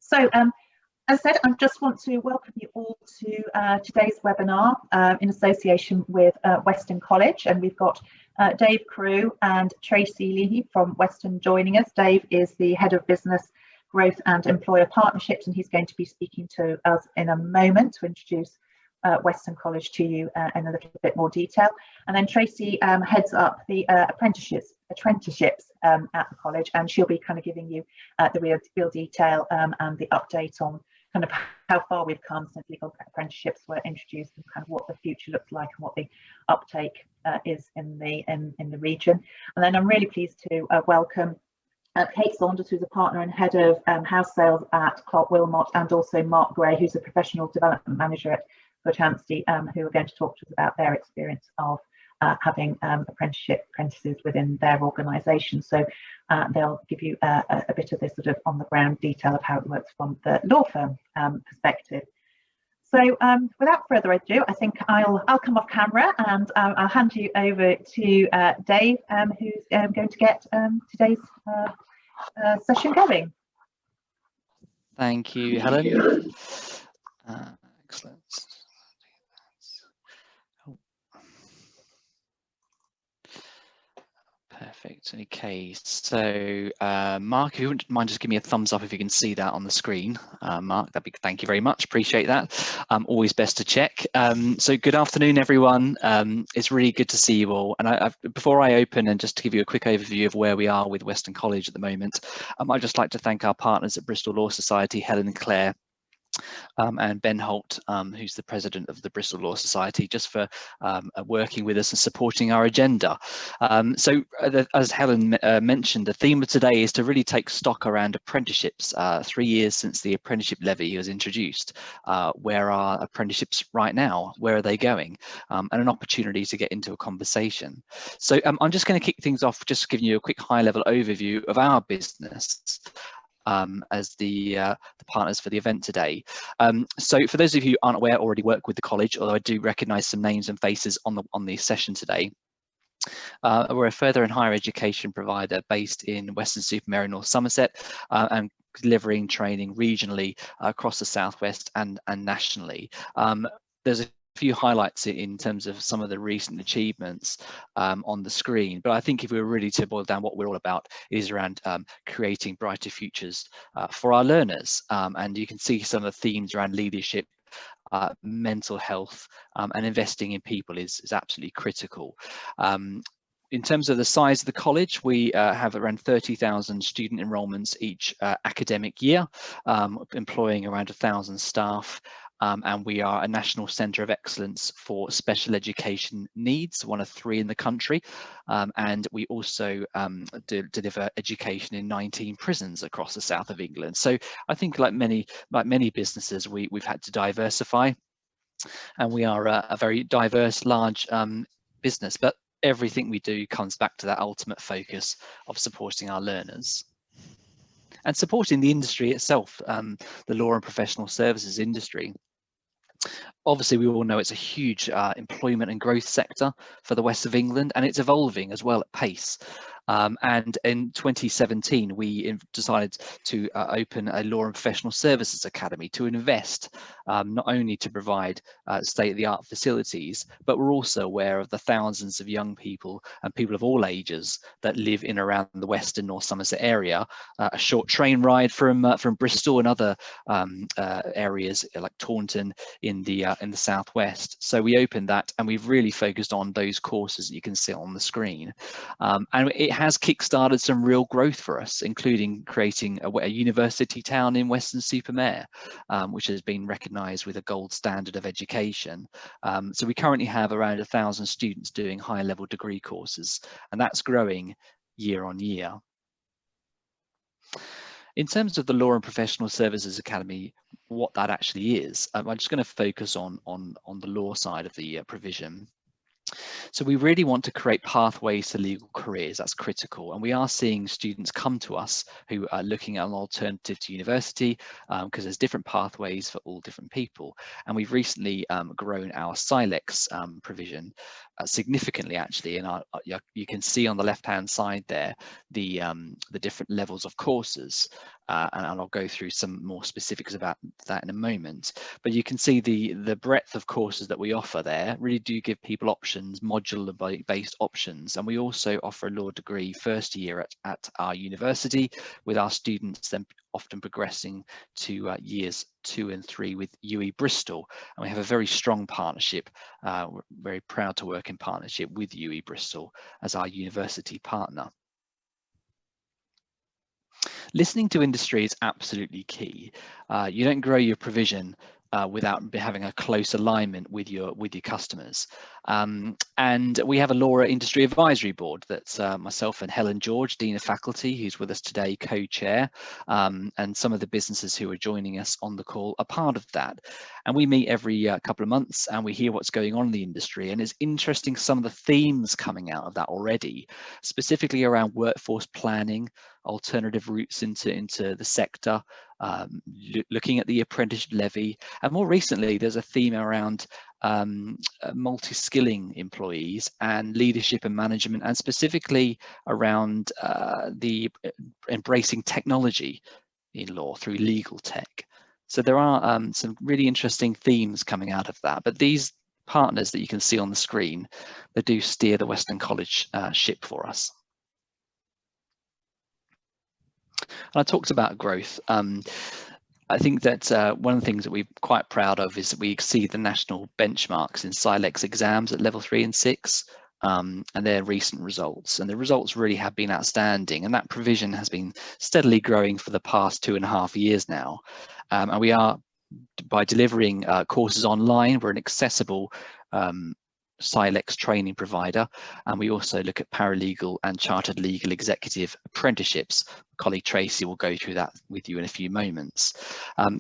So, as I said, I just want to welcome you all to today's webinar in association with Weston College, and we've got Dave Crew and Tracy Leahy from Weston joining us. Dave is the Head of Business Growth and Employer Partnerships, and he's going to be speaking to us in a moment to introduce Weston College to you in a little bit more detail. And then Tracy heads up the apprenticeships at the college, and she'll be kind of giving you the real detail and the update on kind of how far we've come since legal apprenticeships were introduced, and kind of what the future looks like and what the uptake is in the region. And then I'm really pleased to welcome Kate Saunders, who's a partner and head of house sales at Clark Wilmot, and also Mark Gray, who's a professional development manager at Goodhampstead, who are going to talk to us about their experience of having apprentices within their organisation. So they'll give you a bit of this sort of on the ground detail of how it works from the law firm perspective. So without further ado, I think I'll come off camera and I'll hand you over to Dave, who's going to get today's session going. Thank you, Helen. Excellent. Perfect. Okay, so Mark, if you wouldn't mind just give me a thumbs up if you can see that on the screen. Mark, thank you very much, appreciate that. Always best to check. So good afternoon, everyone. It's really good to see you all. And before I open, and just to give you a quick overview of where we are with Weston College at the moment, I'd just like to thank our partners at Bristol Law Society, Helen and Claire, and Ben Holt, who's the president of the Bristol Law Society, just for working with us and supporting our agenda. So as Helen mentioned, the theme of today is to really take stock around apprenticeships. 3 years since the apprenticeship levy was introduced. Where are apprenticeships right now? Where are they going? And an opportunity to get into a conversation. So I'm just going to kick things off, just giving you a quick high-level overview of our business as the partners for the event today. So for those of you who aren't aware, already work with the college, although I do recognise some names and faces on the session today. We're a further and higher education provider based in Weston-super-Mare in North Somerset, and delivering training regionally across the southwest and nationally. There's a few highlights in terms of some of the recent achievements on the screen, but I think if we were really to boil down what we're all about, is around creating brighter futures for our learners. And you can see some of the themes around leadership, mental health, and investing in people is absolutely critical. In terms of the size of the college, we have around 30,000 student enrolments each academic year, employing around 1,000 staff. And we are a national centre of excellence for special education needs, one of 3 in the country. And we also deliver education in 19 prisons across the south of England. So I think like many businesses, we've had to diversify, and we are a very diverse, large business. But everything we do comes back to that ultimate focus of supporting our learners and supporting the industry itself, the law and professional services industry. Obviously, we all know it's a huge employment and growth sector for the west of England, and it's evolving as well at pace. And in 2017, we decided to open a Law and Professional Services Academy to invest, not only to provide state-of-the-art facilities, but we're also aware of the thousands of young people and people of all ages that live in around the Western North Somerset area, a short train ride from Bristol and other areas like Taunton in the southwest. So we opened that, and we've really focused on those courses that you can see on the screen, and it has kick-started some real growth for us, including creating a university town in Weston-super-Mare, which has been recognised with a gold standard of education. So we currently have around 1,000 students doing high-level degree courses, and that's growing year on year. In terms of the Law and Professional Services Academy, what that actually is, I'm just going to focus on the law side of the provision. So we really want to create pathways to legal careers. That's critical, and we are seeing students come to us who are looking at an alternative to university, because there's different pathways for all different people. And we've recently grown our SILEX provision significantly, actually, and you can see on the left hand side there the different levels of courses. and I'll go through some more specifics about that in a moment. But you can see the breadth of courses that we offer there really do give people options, modular-based options. And we also offer a law degree first year at our university, with our students then often progressing to years 2 and 3 with UE Bristol. And we have a very strong partnership. We're very proud to work in partnership with UE Bristol as our university partner. Listening to industry is absolutely key. You don't grow your provision without having a close alignment with your customers. And we have a law industry advisory board that's myself and Helen George, Dean of Faculty, who's with us today, co-chair, and some of the businesses who are joining us on the call are part of that. And we meet every couple of months and we hear what's going on in the industry. And it's interesting, some of the themes coming out of that already, specifically around workforce planning, alternative routes into the sector, looking at the apprenticeship levy, and more recently there's a theme around multi-skilling employees and leadership and management, and specifically around the embracing technology in law through legal tech. So there are some really interesting themes coming out of that, but these partners that you can see on the screen, they do steer the Weston College ship for us. And I talked about growth. I think that one of the things that we're quite proud of is that we exceed the national benchmarks in SILEX exams at level 3 and 6, and their recent results. And the results really have been outstanding. And that provision has been steadily growing for the past 2.5 years now. And we are, by delivering courses online, we're an accessible SILEX training provider, and we also look at paralegal and chartered legal executive apprenticeships. Colleague Tracy will go through that with you in a few moments.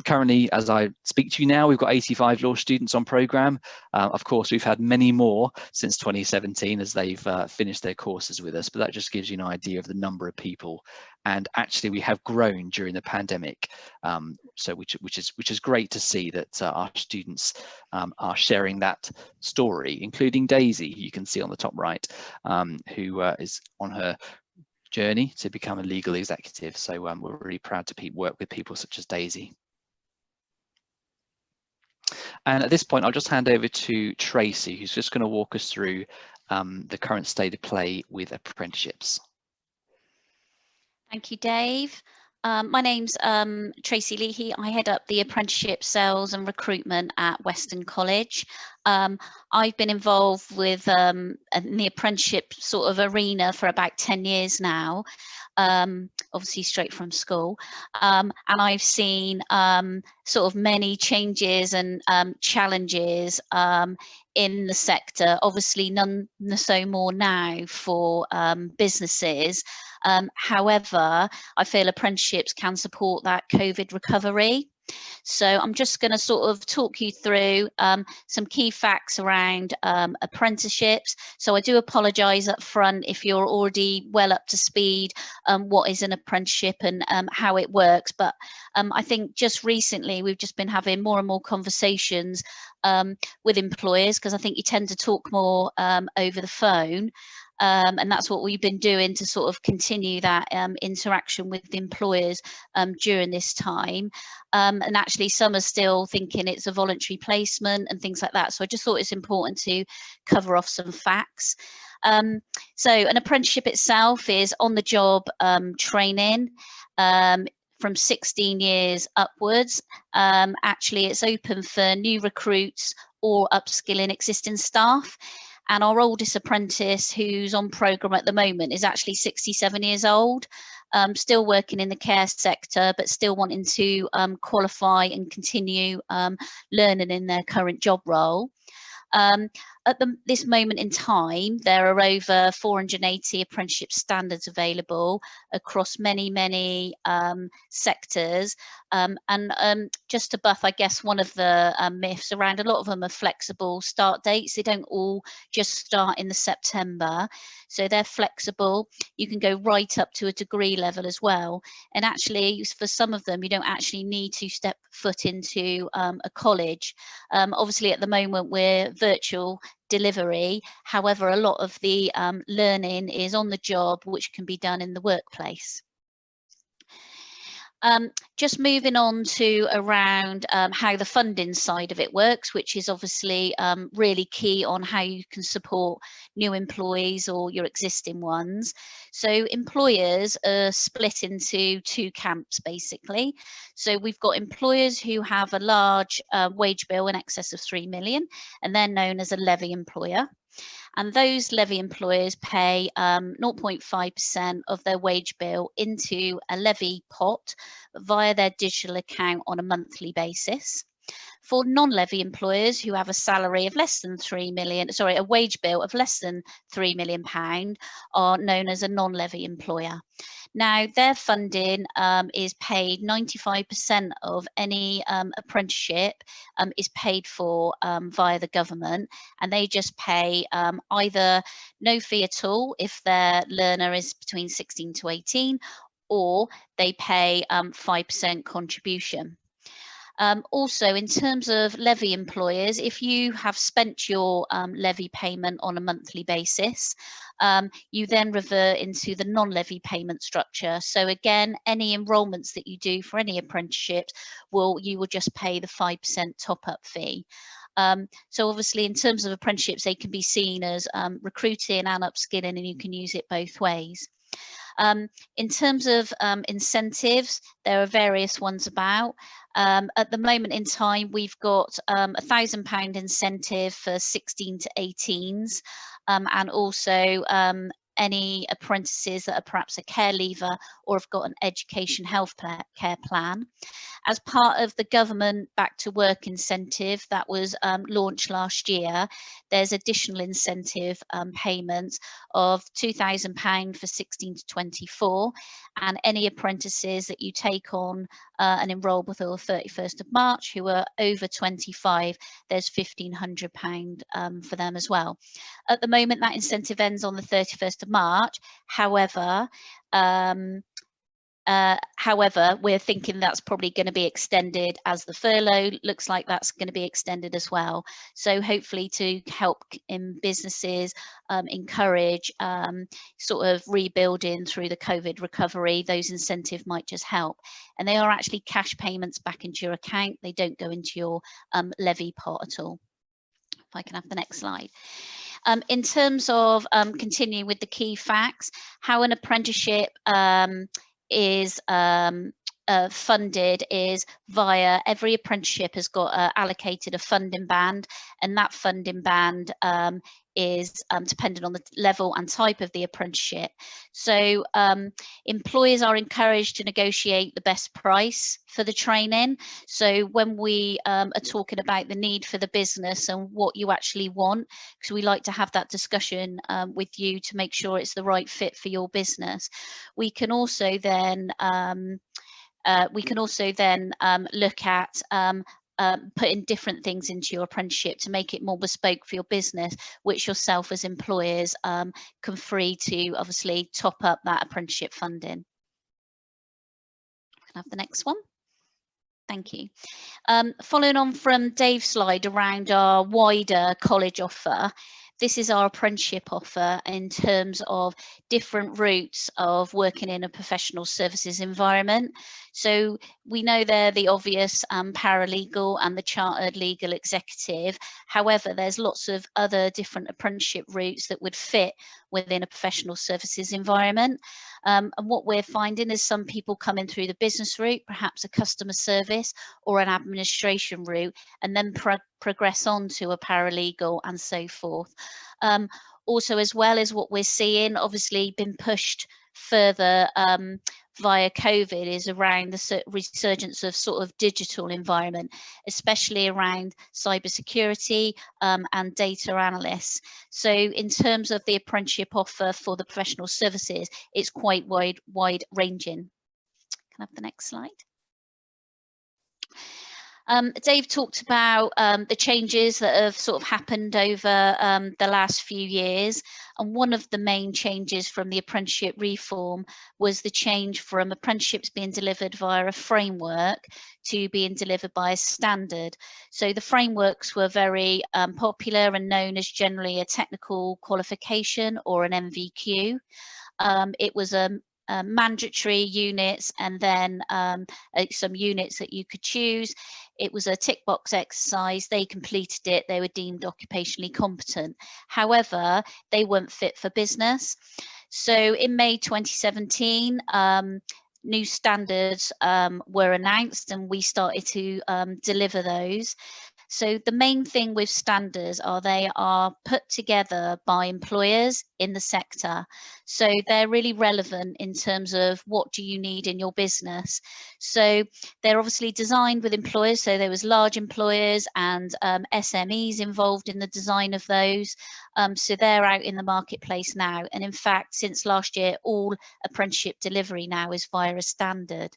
Currently, as I speak to you now, we've got 85 law students on programme. Of course, we've had many more since 2017 as they've finished their courses with us, but that just gives you an idea of the number of people. And actually, we have grown during the pandemic, so which is great to see that our students are sharing that story, including Daisy, who you can see on the top right, who is on her journey to become a legal executive. So we're really proud to work with people such as Daisy. And at this point, I'll just hand over to Tracy, who's just going to walk us through the current state of play with apprenticeships. Thank you, Dave. My name's Tracy Leahy. I head up the apprenticeship sales and recruitment at Weston College. I've been involved with in the apprenticeship sort of arena for about 10 years now, obviously straight from school. And I've seen sort of many changes and challenges in the sector, obviously none so more now for businesses. However, I feel apprenticeships can support that COVID recovery. So I'm just going to sort of talk you through some key facts around apprenticeships. So I do apologise up front if you're already well up to speed what is an apprenticeship and how it works. But I think just recently we've just been having more and more conversations with employers, because I think you tend to talk more over the phone. And that's what we've been doing to sort of continue that interaction with the employers during this time. And actually some are still thinking it's a voluntary placement and things like that. So I just thought it's important to cover off some facts. So an apprenticeship itself is on-the-job training from 16 years upwards. Actually, it's open for new recruits or upskilling existing staff. And our oldest apprentice who's on programme at the moment is actually 67 years old, still working in the care sector, but still wanting to qualify and continue learning in their current job role. At this moment in time, there are over 480 apprenticeship standards available across many sectors. And just to buff, I guess, one of the myths around, a lot of them are flexible start dates. They don't all just start in the September. So they're flexible. You can go right up to a degree level as well. And actually, for some of them, you don't actually need to step foot into a college. Obviously, at the moment, we're virtual delivery. However, a lot of the learning is on the job, which can be done in the workplace. Just moving on to around how the funding side of it works, which is obviously really key on how you can support new employees or your existing ones. So employers are split into two camps basically. So we've got employers who have a large wage bill in excess of 3 million, and they're known as a levy employer. And those levy employers pay 0.5% of their wage bill into a levy pot via their digital account on a monthly basis. For non-levy employers who have a salary of less than 3 million, sorry, a wage bill of less than £3 million are known as a non-levy employer. Now, their funding is paid 95% of any apprenticeship is paid for via the government, and they just pay either no fee at all if their learner is between 16 to 18, or they pay 5% contribution. Also, in terms of levy employers, if you have spent your levy payment on a monthly basis, you then revert into the non-levy payment structure. So again, any enrolments that you do for any apprenticeships, you will just pay the 5% top-up fee. So obviously, in terms of apprenticeships, they can be seen as recruiting and upskilling, and you can use it both ways. In terms of incentives, there are various ones about. At the moment in time, we've got £1,000 incentive for 16 to 18s, and also any apprentices that are perhaps a care leaver or have got an education health care plan. As part of the government Back to Work incentive that was launched last year, there's additional incentive payments of £2,000 for 16 to 24, and any apprentices that you take on and enrol before the 31st of March who are over 25, there's £1,500 for them as well. At the moment, that incentive ends on the 31st of March. However, we're thinking that's probably going to be extended as the furlough looks like that's going to be extended as well. So hopefully to help in businesses encourage sort of rebuilding through the COVID recovery, those incentives might just help. And they are actually cash payments back into your account. They don't go into your levy pot at all. If I can have the next slide. In terms of continuing with the key facts, how an apprenticeship is funded is via every apprenticeship has got allocated a funding band, and that funding band is dependent on the level and type of the apprenticeship. So employers are encouraged to negotiate the best price for the training. So when we are talking about the need for the business and what you actually want, because we like to have that discussion with you to make sure it's the right fit for your business, we can also then look at putting different things into your apprenticeship to make it more bespoke for your business, which yourself as employers can free to obviously top up that apprenticeship funding. Can I have the next one? Thank you. Following on from Dave's slide around our wider college offer, this is our apprenticeship offer in terms of different routes of working in a professional services environment. So we know they're the obvious paralegal and the chartered legal executive. However, there's lots of other different apprenticeship routes that would fit within a professional services environment. And what we're finding is some people come in through the business route, perhaps a customer service or an administration route, and then progress on to a paralegal and so forth. Also, as well as what we're seeing, obviously been pushed further via COVID, is around the resurgence of sort of digital environment, especially around cybersecurity and data analysts. So in terms of the apprenticeship offer for the professional services, it's quite wide ranging. Can I have the next slide? Dave talked about the changes that have sort of happened over the last few years, and one of the main changes from the apprenticeship reform was the change from apprenticeships being delivered via a framework to being delivered by a standard. So the frameworks were very popular and known as generally a technical qualification or an MVQ. It was a mandatory units and then some units that you could choose. It was a tick box exercise. They completed it. They were deemed occupationally competent. However, they weren't fit for business. So in May 2017, new standards were announced and we started to deliver those. So the main thing with standards are they are put together by employers in the sector. So they're really relevant in terms of what do you need in your business. So they're obviously designed with employers. So there was large employers and SMEs involved in the design of those. So they're out in the marketplace now. And in fact, since last year, all apprenticeship delivery now is via a standard.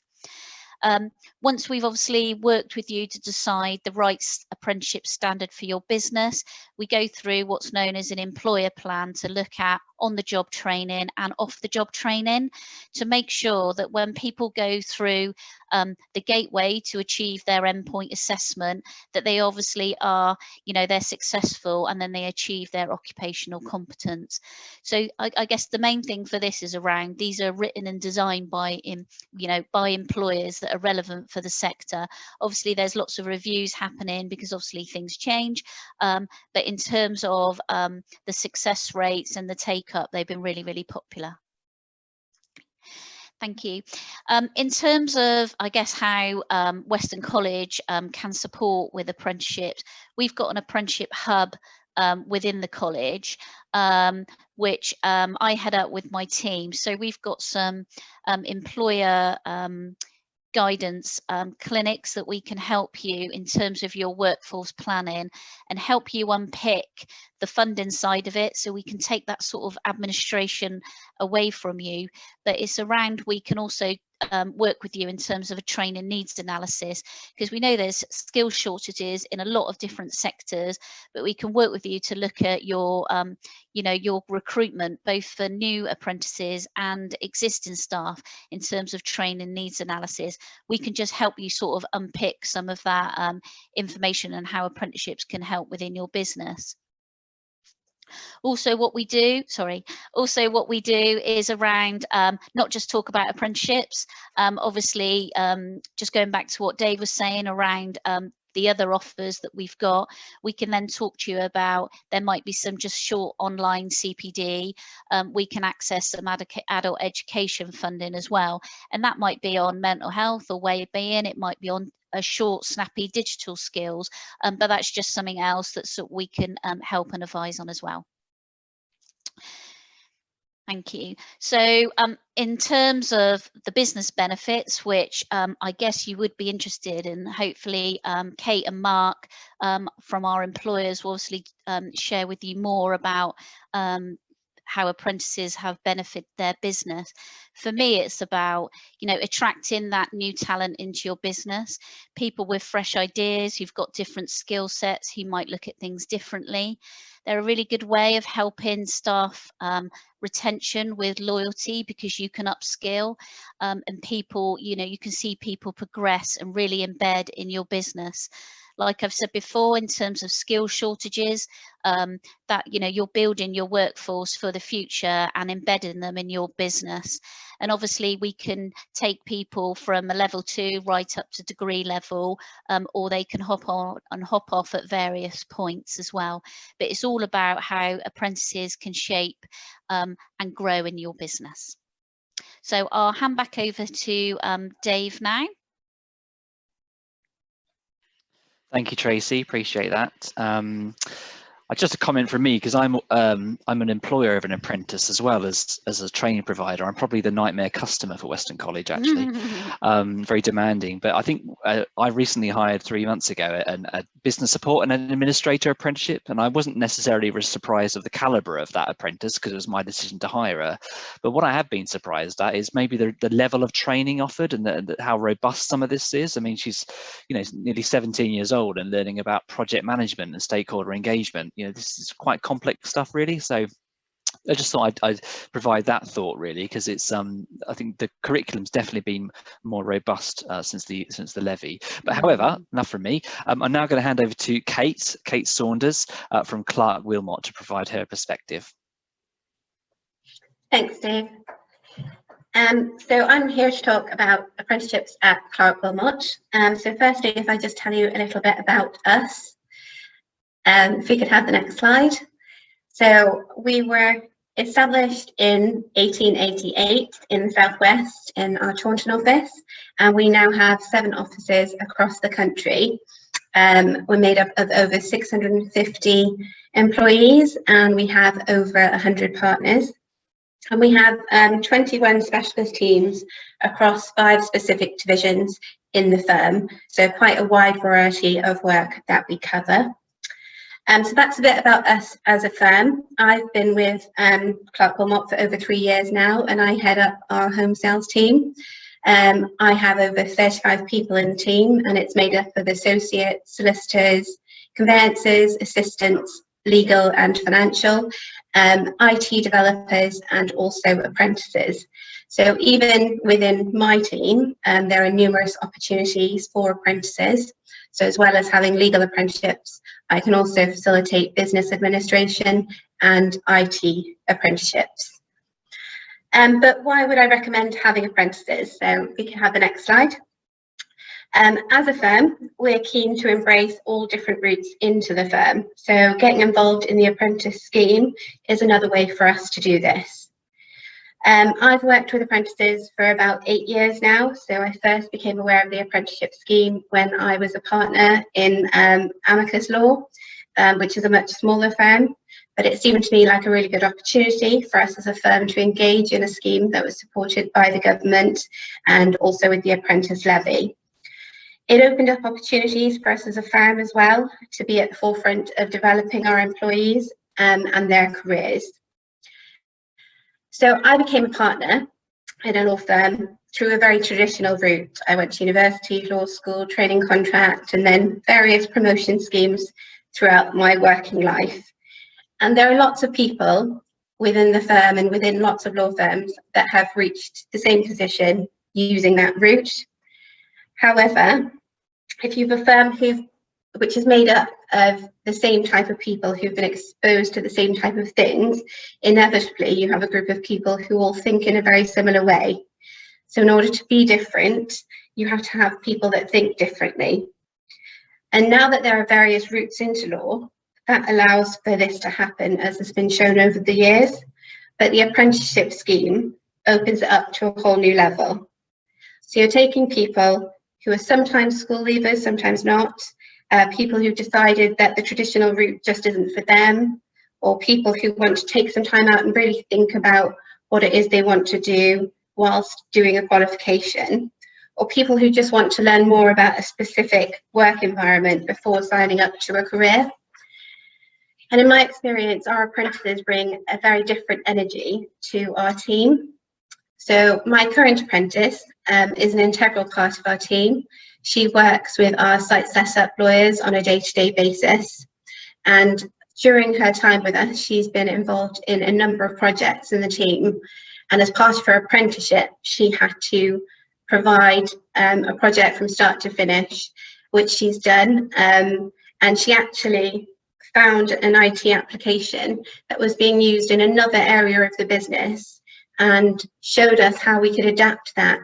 Once we've obviously worked with you to decide the right apprenticeship standard for your business, we go through what's known as an employer plan to look at on-the-job training and off-the-job training to make sure that when people go through the gateway to achieve their endpoint assessment, that they obviously are, they're successful and then they achieve their occupational competence. So I guess the main thing for this is around these are written and designed by employers that are relevant for the sector. Obviously, there's lots of reviews happening because obviously things change, but in terms of the success rates and the take-up, they've been really, really popular. Thank you. In terms of, I guess, how Weston College can support with apprenticeships, we've got an apprenticeship hub within the college, which I head up with my team. So we've got some employer guidance clinics that we can help you in terms of your workforce planning and help you unpick the funding side of it, so we can take that sort of administration away from you. But it's around, we can also work with you in terms of a training needs analysis, because we know there's skill shortages in a lot of different sectors, but we can work with you to look at your your recruitment, both for new apprentices and existing staff, in terms of training needs analysis. We can just help you sort of unpick some of that information and how apprenticeships can help within your business. Also what we do is around not just talk about apprenticeships, obviously just going back to what Dave was saying around the other offers that we've got, we can then talk to you about, there might be some just short online CPD, we can access some adult education funding as well, and that might be on mental health or way of being, it might be on a short snappy digital skills, but that's just something else that we can help and advise on as well. Thank you. So in terms of the business benefits, which I guess you would be interested in, hopefully Kate and Mark from our employers will obviously share with you more about how apprentices have benefited their business. For me, it's about, attracting that new talent into your business, people with fresh ideas who've got different skill sets, who might look at things differently. They're a really good way of helping staff retention with loyalty, because you can upskill and people, you can see people progress and really embed in your business. Like I've said before, in terms of skill shortages, that you're building your workforce for the future and embedding them in your business. And obviously we can take people from a level 2 right up to degree level, or they can hop on and hop off at various points as well. But it's all about how apprentices can shape and grow in your business. So I'll hand back over to Dave now. Thank you, Tracy. Appreciate that. Just a comment from me, because I'm an employer of an apprentice as well as a training provider. I'm probably the nightmare customer for Weston College, actually. Very demanding. But I think I recently hired 3 months ago a business support and an administrator apprenticeship, and I wasn't necessarily surprised of the calibre of that apprentice, because it was my decision to hire her. But what I have been surprised at is maybe the level of training offered and how robust some of this is. I mean, she's nearly 17 years old and learning about project management and stakeholder engagement. This is quite complex stuff, really. So I just thought I'd provide that thought, really, because it's I think the curriculum's definitely been more robust since the levy. But however, enough from me. I'm now going to hand over to Kate Saunders from Clark Wilmot to provide her perspective. Thanks, Dave. So I'm here to talk about apprenticeships at Clark Wilmot. So firstly, if I just tell you a little bit about us, if we could have the next slide. So we were established in 1888 in the Southwest in our Taunton office, and we now have 7 offices across the country. We're made up of over 650 employees, and we have over 100 partners. And we have 21 specialist teams across 5 specific divisions in the firm, so quite a wide variety of work that we cover. So that's a bit about us as a firm. I've been with Clark Wilmot for over 3 years now, and I head up our home sales team. I have over 35 people in the team, and it's made up of associates, solicitors, conveyancers, assistants, legal and financial, IT developers, and also apprentices. So even within my team, there are numerous opportunities for apprentices. So as well as having legal apprenticeships, I can also facilitate business administration and IT apprenticeships. But why would I recommend having apprentices? So we can have the next slide. As a firm, we're keen to embrace all different routes into the firm. So getting involved in the apprentice scheme is another way for us to do this. I've worked with apprentices for about 8 years now. So I first became aware of the apprenticeship scheme when I was a partner in Amicus Law, which is a much smaller firm. But it seemed to me like a really good opportunity for us as a firm to engage in a scheme that was supported by the government and also with the apprentice levy. It opened up opportunities for us as a firm as well to be at the forefront of developing our employees and their careers. So I became a partner in a law firm through a very traditional route. I went to university, law school, training contract, and then various promotion schemes throughout my working life. And there are lots of people within the firm and within lots of law firms that have reached the same position using that route. However, if you've a firm which is made up of the same type of people who've been exposed to the same type of things, inevitably you have a group of people who all think in a very similar way. So in order to be different, you have to have people that think differently. And now that there are various routes into law, that allows for this to happen, as has been shown over the years. But the apprenticeship scheme opens it up to a whole new level. So you're taking people who are sometimes school leavers, sometimes not, people who've decided that the traditional route just isn't for them, or people who want to take some time out and really think about what it is they want to do whilst doing a qualification, or people who just want to learn more about a specific work environment before signing up to a career. And in my experience, our apprentices bring a very different energy to our team. So my current apprentice is an integral part of our team. She works with our site setup lawyers on a day-to-day basis. And during her time with us, she's been involved in a number of projects in the team. And as part of her apprenticeship, she had to provide a project from start to finish, which she's done. And she actually found an IT application that was being used in another area of the business and showed us how we could adapt that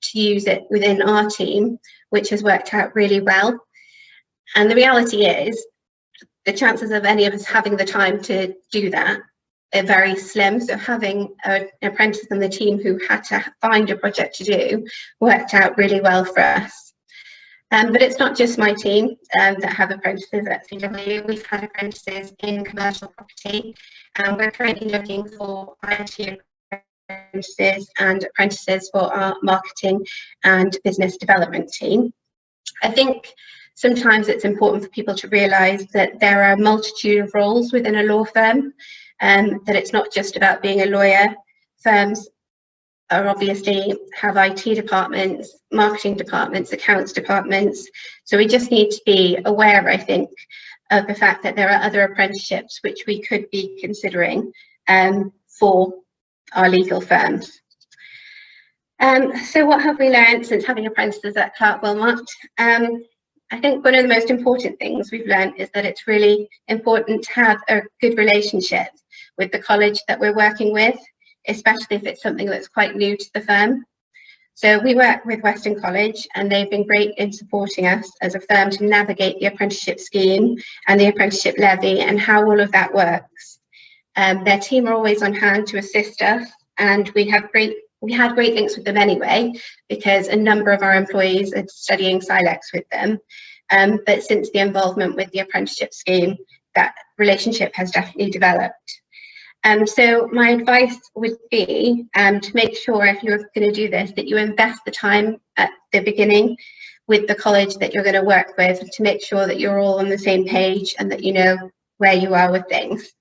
to use it within our team, which has worked out really well. And the reality is, the chances of any of us having the time to do that are very slim. So having an apprentice on the team who had to find a project to do worked out really well for us. But it's not just my team that have apprentices at CW. We've had apprentices in commercial property, and we're currently looking for IT apprentices and apprentices for our marketing and business development team. I think sometimes it's important for people to realise that there are a multitude of roles within a law firm, and that it's not just about being a lawyer. Firms are obviously have IT departments, marketing departments, accounts departments. So we just need to be aware, I think, of the fact that there are other apprenticeships which we could be considering for our legal firms. So what have we learned since having apprentices at Clark Wilmot? I think one of the most important things we've learned is that it's really important to have a good relationship with the college that we're working with. especially if it's something that's quite new to the firm. So we work with Weston College, and they've been great in supporting us as a firm to navigate the apprenticeship scheme and the apprenticeship levy and how all of that works. Their team are always on hand to assist us, and we had great links with them anyway, because a number of our employees are studying SILEX with them. But since the involvement with the apprenticeship scheme, that relationship has definitely developed. So my advice would be to make sure, if you're going to do this, that you invest the time at the beginning with the college that you're going to work with, to make sure that you're all on the same page and that you know where you are with things.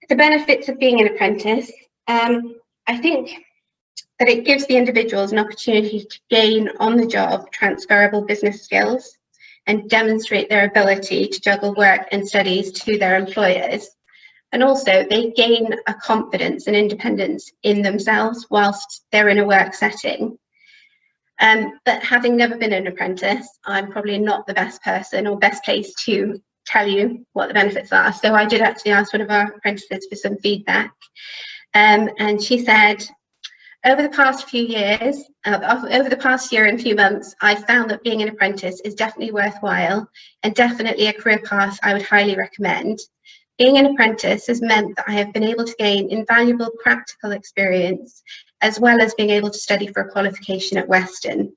The benefits of being an apprentice, I think that it gives the individuals an opportunity to gain on-the-job transferable business skills and demonstrate their ability to juggle work and studies to their employers. And also they gain a confidence and independence in themselves whilst they're in a work setting. But having never been an apprentice, I'm probably not the best person or best placed to tell you what the benefits are. So I did actually ask one of our apprentices for some feedback. And she said, over the past few years, over the past year and few months, I've found that being an apprentice is definitely worthwhile and definitely a career path I would highly recommend. Being an apprentice has meant that I have been able to gain invaluable practical experience, as well as being able to study for a qualification at Weston.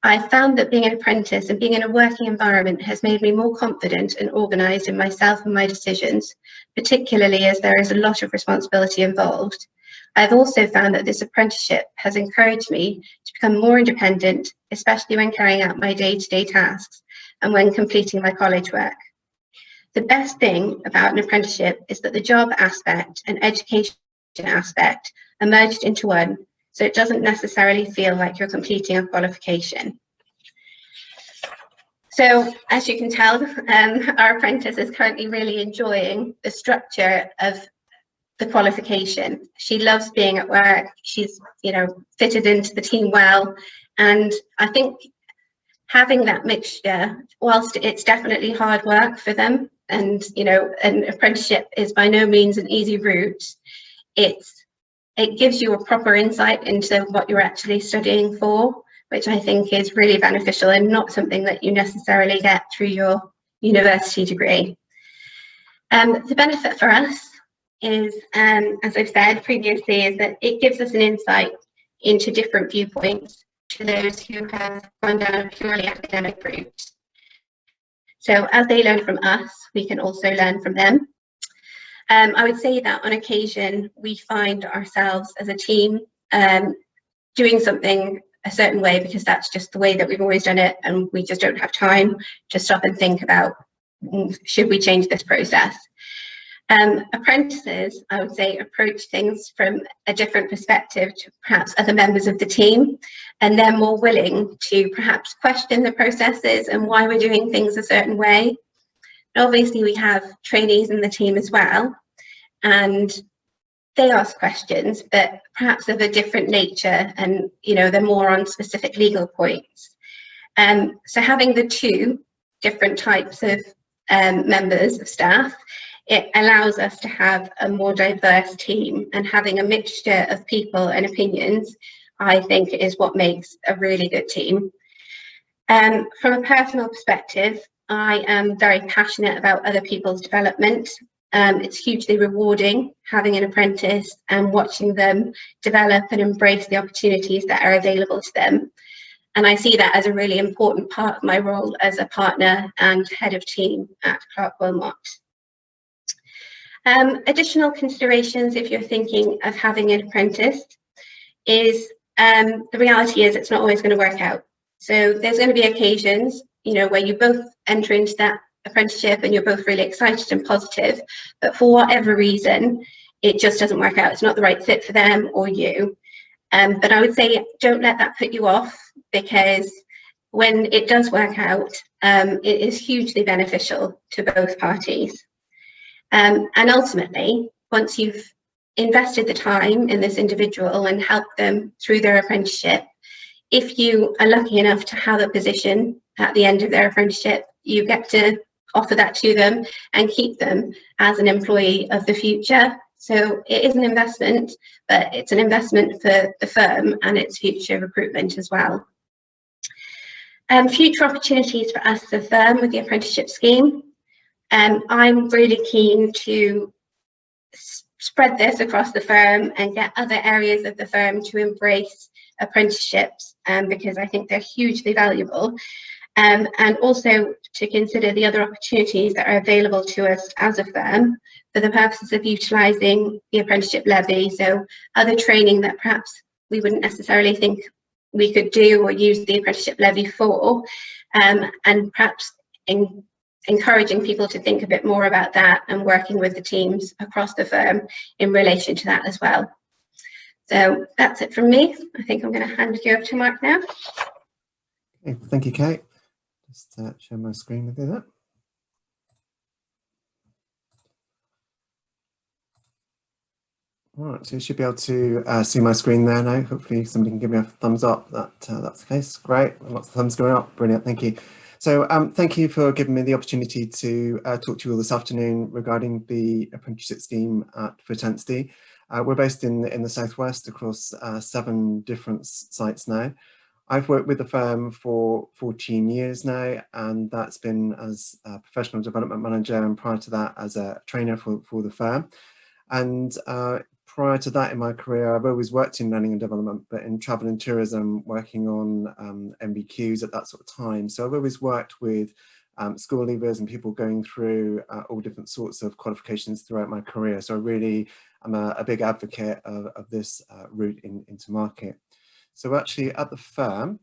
I found that being an apprentice and being in a working environment has made me more confident and organised in myself and my decisions, particularly as there is a lot of responsibility involved. I've also found that this apprenticeship has encouraged me to become more independent, especially when carrying out my day-to-day tasks and when completing my college work. The best thing about an apprenticeship is that the job aspect and education aspect are merged into one, so it doesn't necessarily feel like you're completing a qualification. So, as you can tell, our apprentice is currently really enjoying the structure of the qualification. She loves being at work. She's, fitted into the team well, and I think having that mixture, whilst it's definitely hard work for them, and an apprenticeship is by no means an easy route, it gives you a proper insight into what you're actually studying for, which I think is really beneficial and not something that you necessarily get through your university degree. The benefit for us is, as I've said previously, is that it gives us an insight into different viewpoints to those who have gone down a purely academic route. So as they learn from us, we can also learn from them. I would say that on occasion, we find ourselves as a team doing something a certain way because that's just the way that we've always done it, and we just don't have time to stop and think about, should we change this process? Apprentices, I would say, approach things from a different perspective to perhaps other members of the team, and they're more willing to perhaps question the processes and why we're doing things a certain way. Obviously, we have trainees in the team as well, and they ask questions, but perhaps of a different nature, and they're more on specific legal points. So having the two different types of members of staff, it allows us to have a more diverse team, and having a mixture of people and opinions, I think, is what makes a really good team. From a personal perspective, I am very passionate about other people's development. It's hugely rewarding having an apprentice and watching them develop and embrace the opportunities that are available to them. And I see that as a really important part of my role as a partner and head of team at Clark Wilmot. Additional considerations if you're thinking of having an apprentice is the reality is it's not always going to work out. So there's going to be occasions, where you both enter into that apprenticeship and you're both really excited and positive, but for whatever reason, it just doesn't work out. It's not the right fit for them or you. But I would say don't let that put you off, because when it does work out, it is hugely beneficial to both parties. And ultimately, once you've invested the time in this individual and helped them through their apprenticeship, if you are lucky enough to have a position at the end of their apprenticeship, you get to offer that to them and keep them as an employee of the future, So it is an investment, but it's an investment for the firm and its future recruitment as well. Future opportunities for us as a firm with the apprenticeship scheme. I'm really keen to spread this across the firm and get other areas of the firm to embrace apprenticeships, because I think they're hugely valuable, and also to consider the other opportunities that are available to us as a firm for the purposes of utilising the apprenticeship levy. So other training that perhaps we wouldn't necessarily think we could do or use the apprenticeship levy for, and perhaps encouraging people to think a bit more about that and working with the teams across the firm in relation to that as well. So that's it from me. I think I'm going to hand you over to Mark now. Okay, thank you, Kate. Just share my screen with you there. All right, so you should be able to see my screen there now. Hopefully somebody can give me a thumbs up that that's the case. Great, lots of thumbs going up. Brilliant, thank you. So thank you for giving me the opportunity to talk to you all this afternoon regarding the apprenticeship scheme at Apprenticeships. We're based in the southwest across 7 different sites now. I've worked with the firm for 14 years now, and that's been as a professional development manager, and prior to that as a trainer for the firm. And prior to that in my career, I've always worked in learning and development, but in travel and tourism, working on MBQs at that sort of time. So I've always worked with school leavers and people going through all different sorts of qualifications throughout my career. So I really am a big advocate of this route into market. So actually at the firm,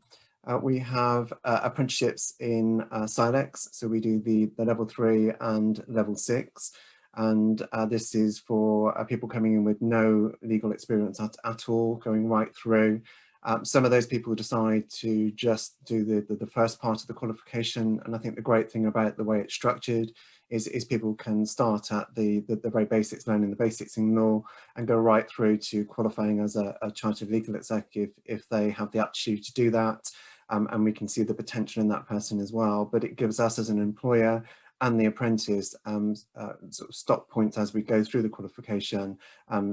we have apprenticeships in Silex. So we do the level 3 and level 6. And this is for people coming in with no legal experience at all, going right through. Some of those people decide to just do the first part of the qualification, and I think the great thing about the way it's structured is people can start at the very basics, learning the basics in law, and go right through to qualifying as a chartered legal executive if they have the aptitude to do that, and we can see the potential in that person as well. But it gives us as an employer and the apprentice sort of stop points as we go through the qualification.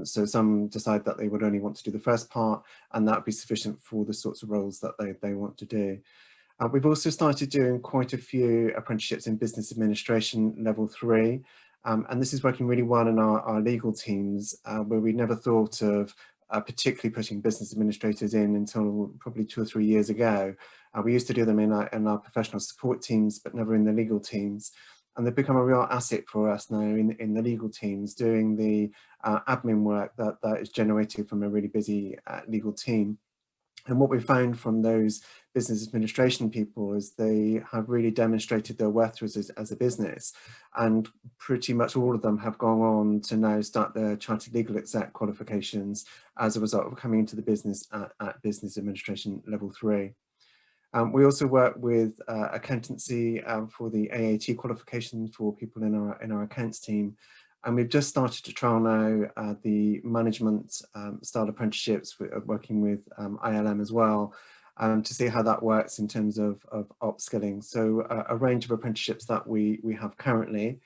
So some decide that they would only want to do the first part, and that would be sufficient for the sorts of roles that they want to do. We've also started doing quite a few apprenticeships in business administration level 3, and this is working really well in our legal teams, where we never thought of particularly putting business administrators in until probably 2 or 3 years ago. We used to do them in our professional support teams, but never in the legal teams. And they've become a real asset for us now in the legal teams, doing the admin work that is generated from a really busy legal team. And what we found from those business administration people is they have really demonstrated their worth to us as a business, and pretty much all of them have gone on to now start their chartered legal exec qualifications as a result of coming into the business at business administration level 3. We also work with accountancy for the AAT qualification for people in our accounts team. And we've just started to trial now the management style apprenticeships, working with ILM as well, to see how that works in terms of upskilling. So a range of apprenticeships that we have currently.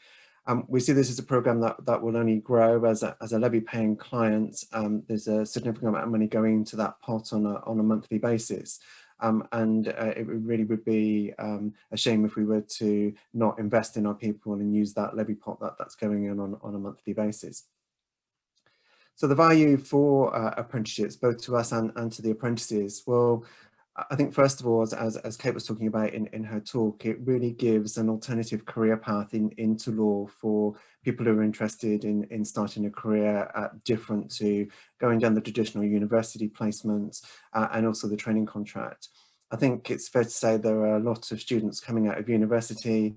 We see this as a program that will only grow as a levy paying client. There's a significant amount of money going into that pot on a monthly basis. And it really would be a shame if we were to not invest in our people and use that levy pot that's going in on a monthly basis. So the value for apprenticeships, both to us and to the apprentices, well, I think first of all, as Kate was talking about in her talk, it really gives an alternative career path into law for people who are interested in starting a career different to going down the traditional university placement and also the training contract. I think it's fair to say there are a lot of students coming out of university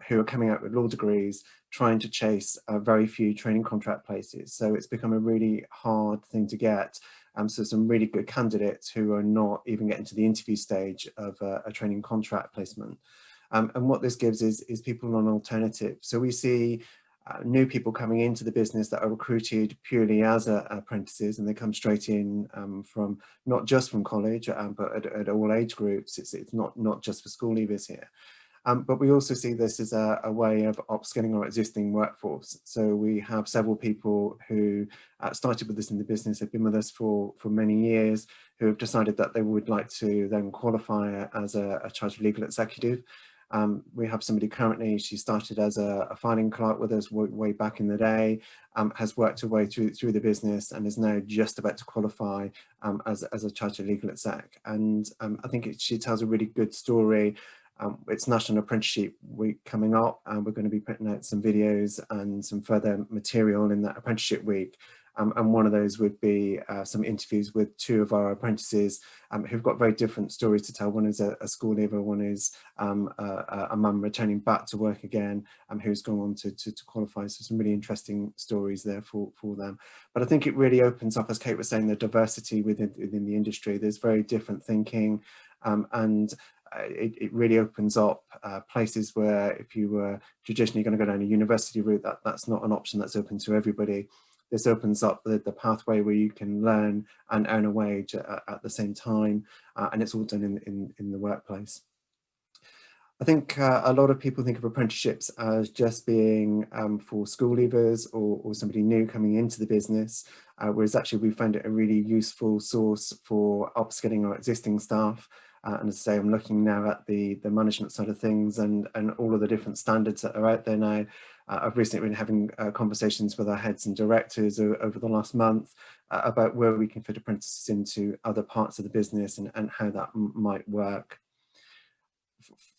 who are coming out with law degrees trying to chase very few training contract places. So it's become a really hard thing to get. So some really good candidates who are not even getting to the interview stage of a training contract placement. And what this gives is people an alternative. So we see new people coming into the business that are recruited purely as apprentices, and they come straight in from not just from college, but at all age groups. It's not just for school leavers here. But we also see this as a way of upskilling our existing workforce. So we have several people who started with us in the business, have been with us for many years, who have decided that they would like to then qualify as a chartered legal executive. We have somebody currently, she started as a filing clerk with us way back in the day, has worked her way through the business and is now just about to qualify as a chartered legal exec. And I think she tells a really good story. It's National Apprenticeship Week coming up, and we're going to be putting out some videos and some further material in that Apprenticeship Week. And one of those would be some interviews with two of our apprentices who've got very different stories to tell. One is a school leaver, one is a mum returning back to work again, who's gone on to qualify. So some really interesting stories there for them. But I think it really opens up, as Kate was saying, the diversity within the industry. There's very different thinking, and it really opens up places where if you were traditionally going to go down a university route, that's not an option that's open to everybody. This opens up the pathway where you can learn and earn a wage at the same time, and it's all done in the workplace. I think a lot of people think of apprenticeships as just being for school leavers or somebody new coming into the business, whereas actually we found it a really useful source for upskilling our existing staff. And as I say, I'm looking now at the management side of things and all of the different standards that are out there now. I've recently been having conversations with our heads and directors over the last month about where we can fit apprentices into other parts of the business and how that might work.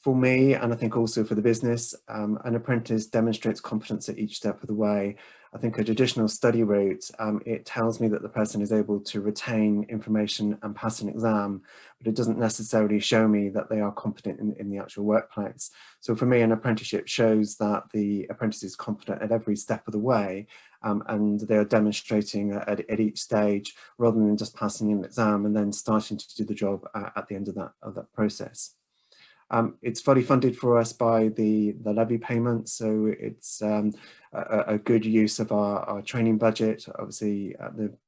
For me, and I think also for the business, an apprentice demonstrates competence at each step of the way. I think a traditional study route, it tells me that the person is able to retain information and pass an exam, but it doesn't necessarily show me that they are competent in the actual workplace. So for me, an apprenticeship shows that the apprentice is competent at every step of the way, and they are demonstrating at each stage, rather than just passing an exam and then starting to do the job at the end of that process. It's fully funded for us by the levy payment, so it's a good use of our training budget. Obviously,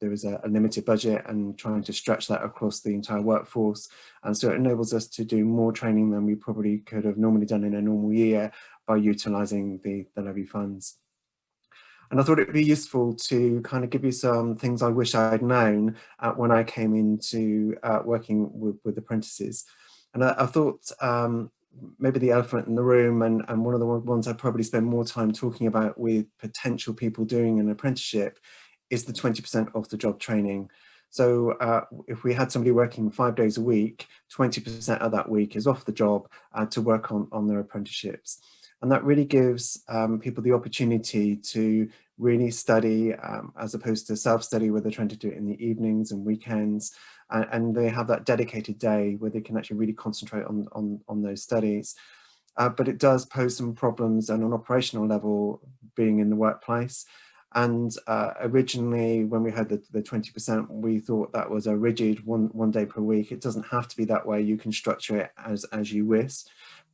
there is a limited budget and trying to stretch that across the entire workforce, and so it enables us to do more training than we probably could have normally done in a normal year by utilising the levy funds. And I thought it would be useful to kind of give you some things I wish I had known when I came into working with apprentices. And I thought maybe the elephant in the room, and one of the ones I probably spend more time talking about with potential people doing an apprenticeship, is the 20% off the job training. So if we had somebody working 5 days a week, 20% of that week is off the job to work on their apprenticeships. And that really gives people the opportunity to really study as opposed to self-study where they're trying to do it in the evenings and weekends. And they have that dedicated day where they can actually really concentrate on those studies. But it does pose some problems on an operational level being in the workplace. And originally, when we had the 20%, we thought that was a rigid one day per week. It doesn't have to be that way. You can structure it as you wish,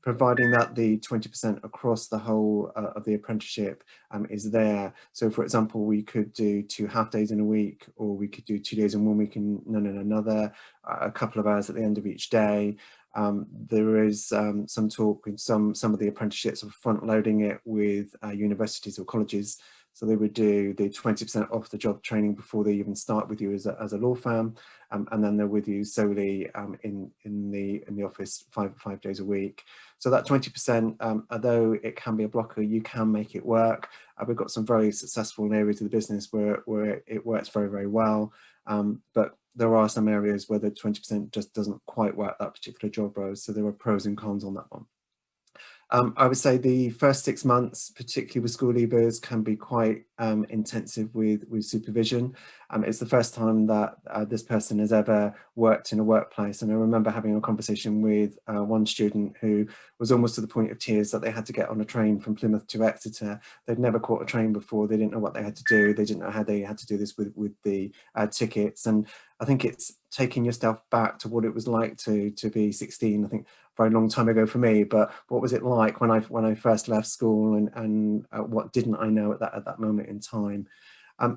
providing that the 20% across the whole of the apprenticeship is there. So for example, we could do 2 half days in a week, or we could do 2 days in one week and none in another, a couple of hours at the end of each day. There is some talk in some of the apprenticeships of front loading it with universities or colleges. So they would do the 20% off the job training before they even start with you as a law firm, and then they're with you solely in the office five days a week. So that 20%, although it can be a blocker, you can make it work. We've got some very successful areas of the business where it works very, very well, but there are some areas where the 20% just doesn't quite work that particular job role. So there are pros and cons on that one. I would say the first 6 months, particularly with school leavers, can be quite intensive with supervision. It's the first time that this person has ever worked in a workplace, and I remember having a conversation with one student who was almost to the point of tears that they had to get on a train from Plymouth to Exeter. They'd never caught a train before. They didn't know what they had to do. They didn't know how they had to do this with the tickets. And I think it's taking yourself back to what it was like to be 16. I think very long time ago for me, but what was it like when I first left school, and what didn't I know at that moment in time?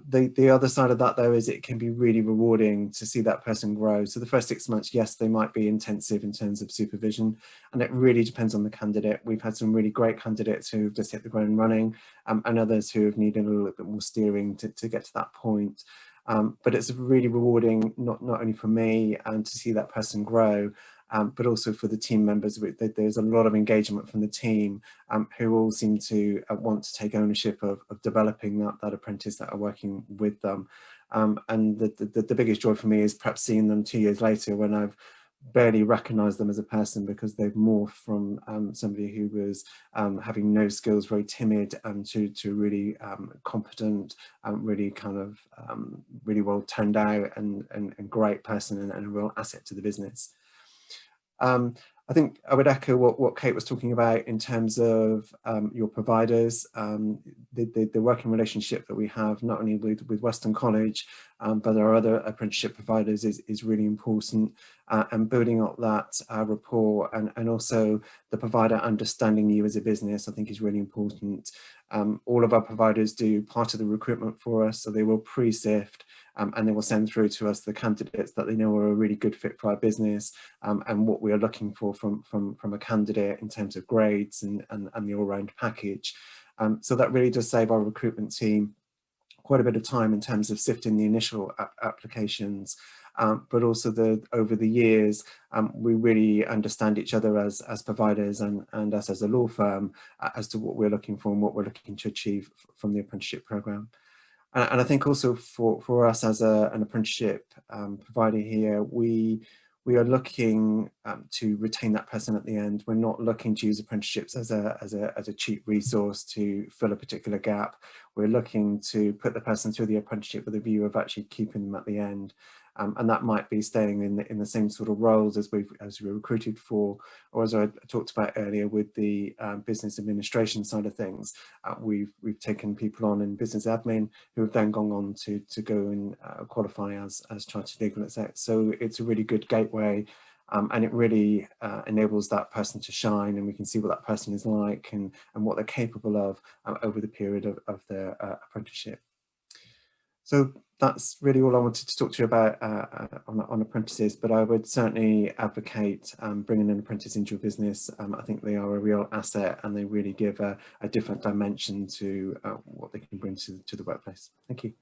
The other side of that, though, is it can be really rewarding to see that person grow. So the first 6 months, yes, they might be intensive in terms of supervision, and it really depends on the candidate. We've had some really great candidates who've just hit the ground running, and others who have needed a little bit more steering to get to that point. But it's really rewarding, not only for me and to see that person grow, but also for the team members. There's a lot of engagement from the team who all seem to want to take ownership of developing that apprentice that are working with them. And the biggest joy for me is perhaps seeing them 2 years later when I've barely recognized them as a person, because they've morphed from somebody who was having no skills, very timid, to really competent, really kind of really well turned out and great person, and a real asset to the business. I think I would echo what Kate was talking about in terms of your providers. The working relationship that we have, not only with Weston College, but our other apprenticeship providers is really important, and building up that rapport, and also the provider understanding you as a business, I think is really important. All of our providers do part of the recruitment for us, so they will pre-sift and they will send through to us the candidates that they know are a really good fit for our business, and what we are looking for from a candidate in terms of grades and the all-round package. So that really does save our recruitment team quite a bit of time in terms of sifting the initial applications, but also over the years, we really understand each other as providers and us as a law firm as to what we're looking for and what we're looking to achieve from the apprenticeship programme. And I think also for us as an apprenticeship provider here, we are looking to retain that person at the end. We're not looking to use apprenticeships as a cheap resource to fill a particular gap. We're looking to put the person through the apprenticeship with a view of actually keeping them at the end. And that might be staying in the same sort of roles as we recruited for, or as I talked about earlier with the business administration side of things. We've taken people on in business admin who have then gone on to go and qualify as chartered legal exec. So it's a really good gateway, and it really enables that person to shine, and we can see what that person is like and what they're capable of over the period of their apprenticeship. So that's really all I wanted to talk to you about on apprentices, but I would certainly advocate bringing an apprentice into your business. I think they are a real asset, and they really give a different dimension to what they can bring to the workplace. Thank you.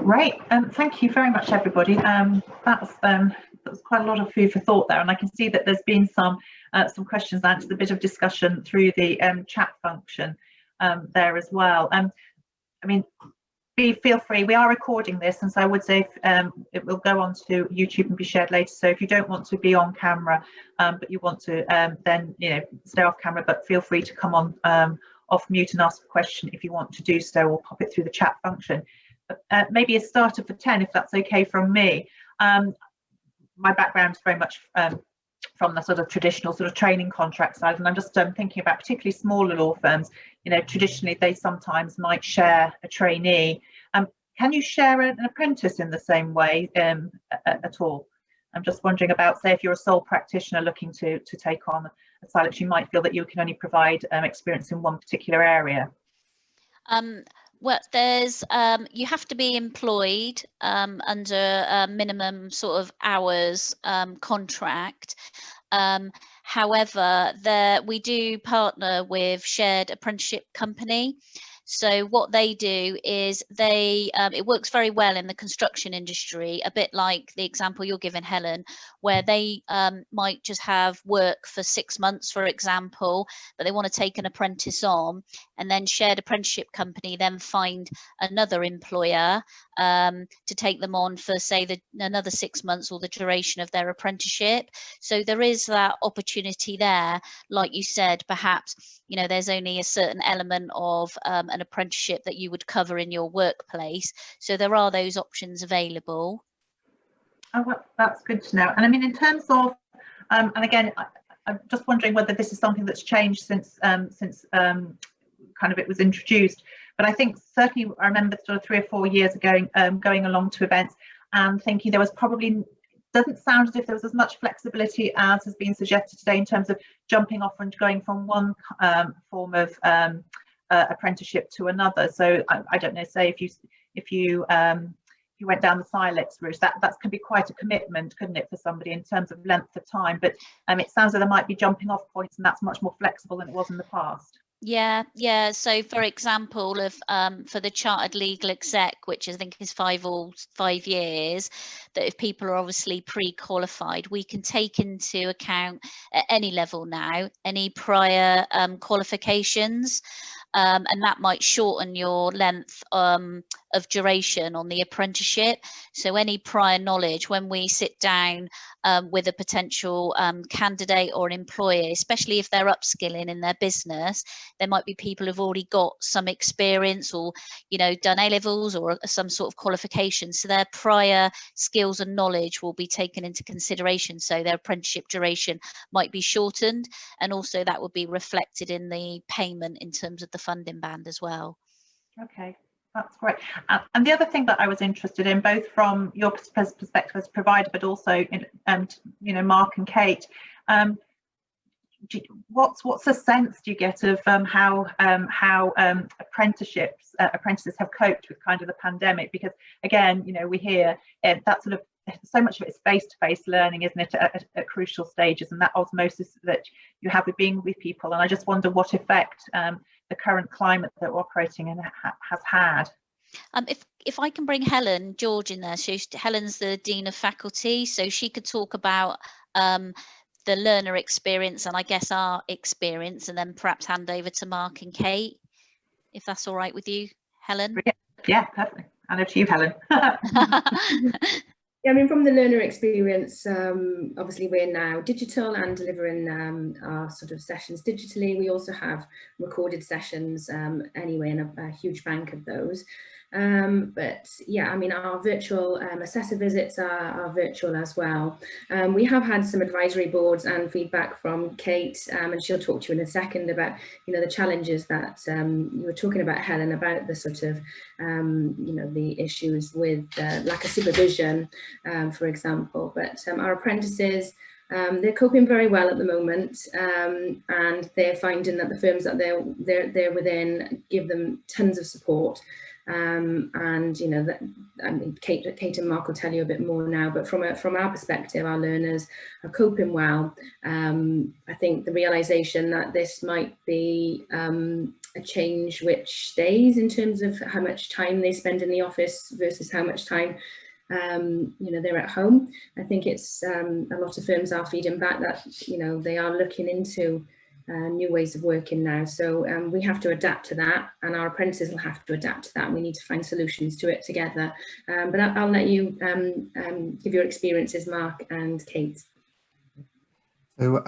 Great, thank you very much, everybody. That's quite a lot of food for thought there, and I can see that there's been some questions answered, a bit of discussion through the chat function there as well. I mean, feel free. We are recording this, and so I would say it will go on to YouTube and be shared later. So if you don't want to be on camera, but you want to then stay off camera, but feel free to come on off mute and ask a question if you want to do so, or pop it through the chat function. Maybe a starter for 10, if that's okay from me. My background is very much from the sort of traditional sort of training contract side, and I'm just thinking about particularly smaller law firms. Traditionally they sometimes might share a trainee. Can you share an apprentice in the same way at all? I'm just wondering about, say, if you're a sole practitioner looking to take on a side that you might feel that you can only provide experience in one particular area. Well, there's you have to be employed under a minimum sort of hours contract. However, we do partner with shared apprenticeship company. So what they do is it works very well in the construction industry, a bit like the example you're giving, Helen, where they might just have work for 6 months, for example, but they want to take an apprentice on, and then shared apprenticeship company then find another employer to take them on for, say, another 6 months or the duration of their apprenticeship. So there is that opportunity there. Like you said, perhaps there's only a certain element of an apprenticeship that you would cover in your workplace. So there are those options available. Oh, well, that's good to know. And I mean, in terms of, and again, I'm just wondering whether this is something that's changed since kind of it was introduced. But I think certainly I remember sort of 3 or 4 years ago going along to events and thinking there was probably doesn't sound as if there was as much flexibility as has been suggested today in terms of jumping off and going from one form of apprenticeship to another. So I don't know, say if you went down the Silex route, that could be quite a commitment, couldn't it, for somebody in terms of length of time? But it sounds like there might be jumping off points, and that's much more flexible than it was in the past. Yeah. So, for example, for the chartered legal exec, which I think is 5 years, that if people are obviously pre-qualified, we can take into account at any level now any prior qualifications. And that might shorten your length of duration on the apprenticeship. So any prior knowledge, when we sit down with a potential candidate or an employee, especially if they're upskilling in their business, there might be people who've already got some experience or, done A-levels or some sort of qualification. So their prior skills and knowledge will be taken into consideration. So their apprenticeship duration might be shortened, and also that would be reflected in the payment in terms of the funding band as well. Okay, that's great. And the other thing that I was interested in, both from your perspective as provider, but also Mark and Kate, what's the sense do you get of how apprentices have coped with kind of the pandemic? Because again, we hear that sort of so much of it's face-to-face learning, isn't it, at crucial stages, and that osmosis that you have with being with people. And I just wonder what effect the current climate that we're operating in has had. If I can bring Helen George in there, Helen's the Dean of Faculty, so she could talk about the learner experience and I guess our experience, and then perhaps hand over to Mark and Kate, if that's all right with you, Helen. Yeah, perfectly. And over to you, Helen. Yeah, I mean, from the learner experience, obviously we're now digital and delivering our sort of sessions digitally. We also have recorded sessions anyway, and a huge bank of those. But yeah, I mean, our virtual assessor visits are virtual as well. We have had some advisory boards and feedback from Kate, and she'll talk to you in a second about, the challenges that you were talking about, Helen, about the sort of, the issues with lack of supervision, for example. But our apprentices, they're coping very well at the moment, and they're finding that the firms that they're within give them tons of support. And that, I mean, Kate and Mark will tell you a bit more now, but from our perspective, our learners are coping well. I think the realization that this might be a change which stays in terms of how much time they spend in the office versus how much time they're at home. I think it's a lot of firms are feeding back that they are looking into new ways of working now. So we have to adapt to that, and our apprentices will have to adapt to that, and we need to find solutions to it together. But I'll let you give your experiences, Mark and Kate. So,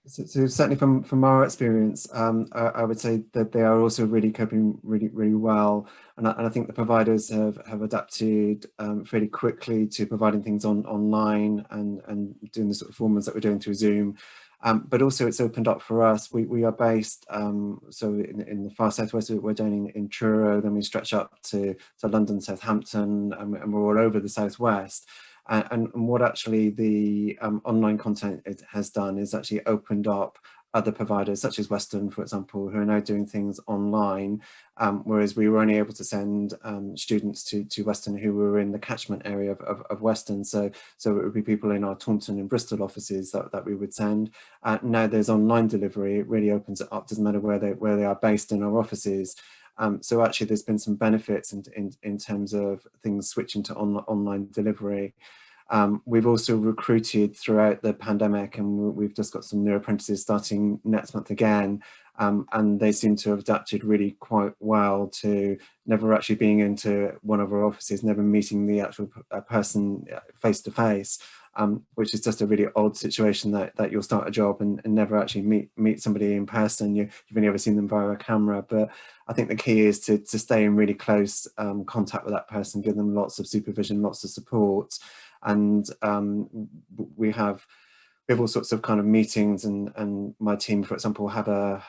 so certainly from our experience, I would say that they are also really coping really well, and I think the providers have adapted fairly quickly to providing things online and doing the sort of formats that we're doing through Zoom. But also it's opened up for us. We are based so in the far southwest. We're down in Truro, then we stretch up to London, Southampton, and we're all over the southwest. And what actually the online content has done is actually opened up other providers such as Weston, for example, who are now doing things online, whereas we were only able to send students to Weston who were in the catchment area of Weston. So it would be people in our Taunton and Bristol offices that we would send. Now there's online delivery. It really opens it up. Doesn't matter where they are based in our offices. So actually there's been some benefits in terms of things switching to online delivery. We've also recruited throughout the pandemic, and we've just got some new apprentices starting next month again, and they seem to have adapted really quite well to never actually being into one of our offices, never meeting the actual person face to face, which is just a really odd situation that you'll start a job and never actually meet somebody in person. You've only ever seen them via a camera. But I think the key is to stay in really close contact with that person, give them lots of supervision, lots of support. And we have we have all sorts of kind of meetings, and my team, for example, have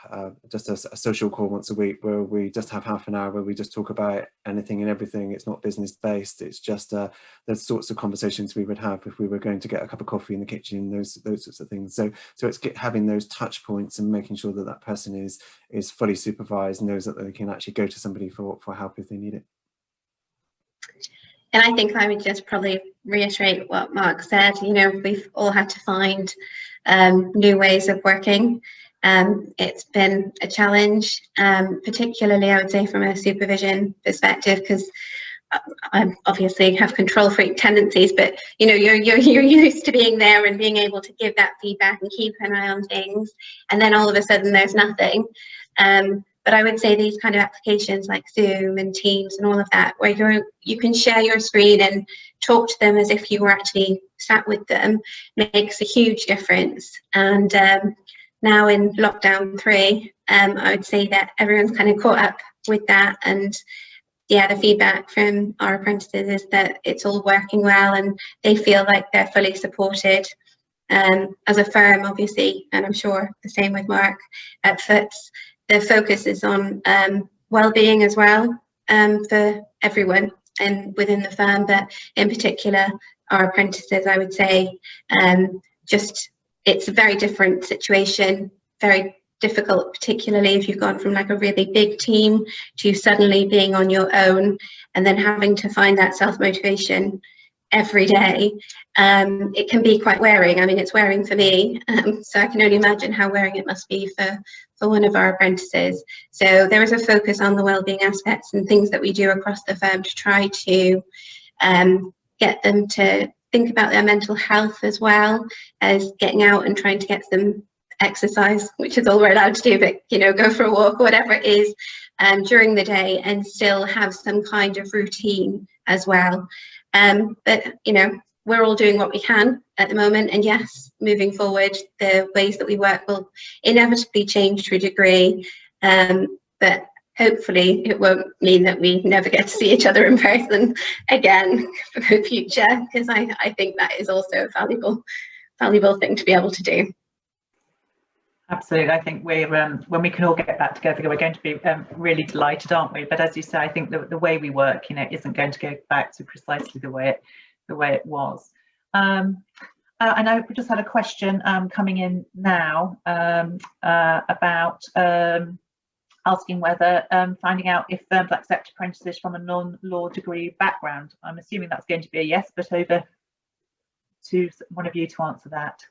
just a social call once a week where we just have half an hour where we just talk about anything and everything. It's not business based. It's just the sorts of conversations we would have if we were going to get a cup of coffee in the kitchen, those sorts of things. So it's having those touch points and making sure that that person is fully supervised, knows that they can actually go to somebody for help if they need it. And I think I would just probably reiterate what Mark said. You know, we've all had to find new ways of working. It's been a challenge, particularly I would say from a supervision perspective, because I obviously have control freak tendencies, but you know, you're used to being there and being able to give that feedback and keep an eye on things, and then all of a sudden there's nothing. But I would say these kind of applications like Zoom and Teams and all of that, where you can share your screen and talk to them as if you were actually sat with them, makes a huge difference. And now in lockdown 3, I would say that everyone's kind of caught up with that. And yeah, the feedback from our apprentices is that it's all working well and they feel like they're fully supported. As a firm, obviously, and I'm sure the same with Mark at FTSE, the focus is on well-being as well for everyone and within the firm, but in particular our apprentices, I would say. Just it's a very different situation, very difficult, particularly if you've gone from like a really big team to suddenly being on your own and then having to find that self-motivation every day. It can be quite wearing. I mean, it's wearing for me, so I can only imagine how wearing it must be for one of our apprentices. So there is a focus on the wellbeing aspects and things that we do across the firm to try to get them to think about their mental health as well as getting out and trying to get some exercise, which is all we're allowed to do, but you know, go for a walk, whatever it is, during the day, and still have some kind of routine as well. But you know, we're all doing what we can at the moment, and yes, moving forward, the ways that we work will inevitably change to a degree, but hopefully it won't mean that we never get to see each other in person again for the future, because I think that is also a valuable thing to be able to do. Absolutely. I think we're when we can all get back together, we're going to be really delighted, aren't we? But as you say, I think the way we work, you know, isn't going to go back to precisely the way it was. I know we just had a question coming in now about asking whether finding out if firms accept apprentices from a non-law degree background. I'm assuming that's going to be a yes, but over to one of you to answer that.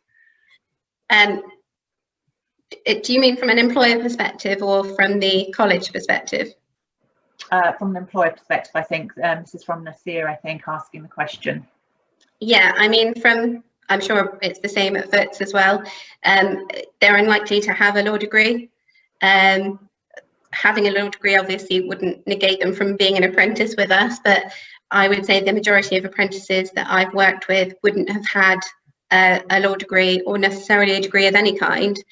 Do you mean from an employer perspective or from the college perspective? From an employer perspective, I think. This is from Nasir, I think, asking the question. Yeah, I mean, I'm sure it's the same at FTSE as well. They're unlikely to have a law degree. Having a law degree obviously wouldn't negate them from being an apprentice with us, but I would say the majority of apprentices that I've worked with wouldn't have had a law degree or necessarily a degree of any kind.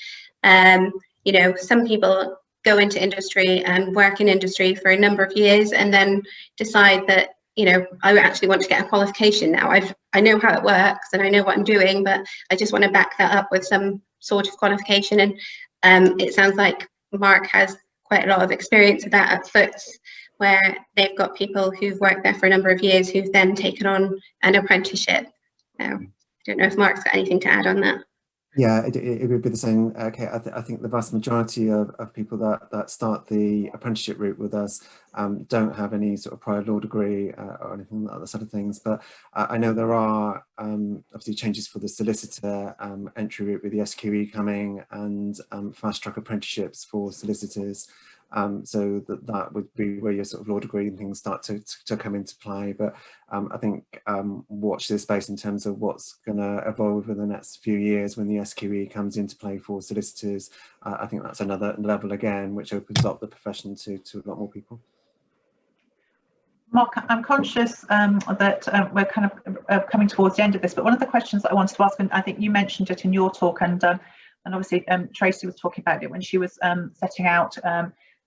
You know, some people go into industry and work in industry for a number of years and then decide that, you know, I actually want to get a qualification now. I know how it works and I know what I'm doing, but I just want to back that up with some sort of qualification. And it sounds like Mark has quite a lot of experience of that at FTSE, where they've got people who've worked there for a number of years who've then taken on an apprenticeship. I don't know if Mark's got anything to add on that. Yeah, it would be the same. Okay, I think the vast majority of people that start the apprenticeship route with us don't have any sort of prior law degree or anything like that sort of things. But I know there are obviously changes for the solicitor entry route with the SQE coming, and fast track apprenticeships for solicitors. So that would be where your sort of law degree and things start to come into play. But I think watch this space in terms of what's going to evolve in the next few years when the SQE comes into play for solicitors. I think that's another level again, which opens up the profession to a lot more people. Mark, I'm conscious that we're kind of coming towards the end of this, but one of the questions that I wanted to ask, and I think you mentioned it in your talk, and obviously Tracy was talking about it when she was setting out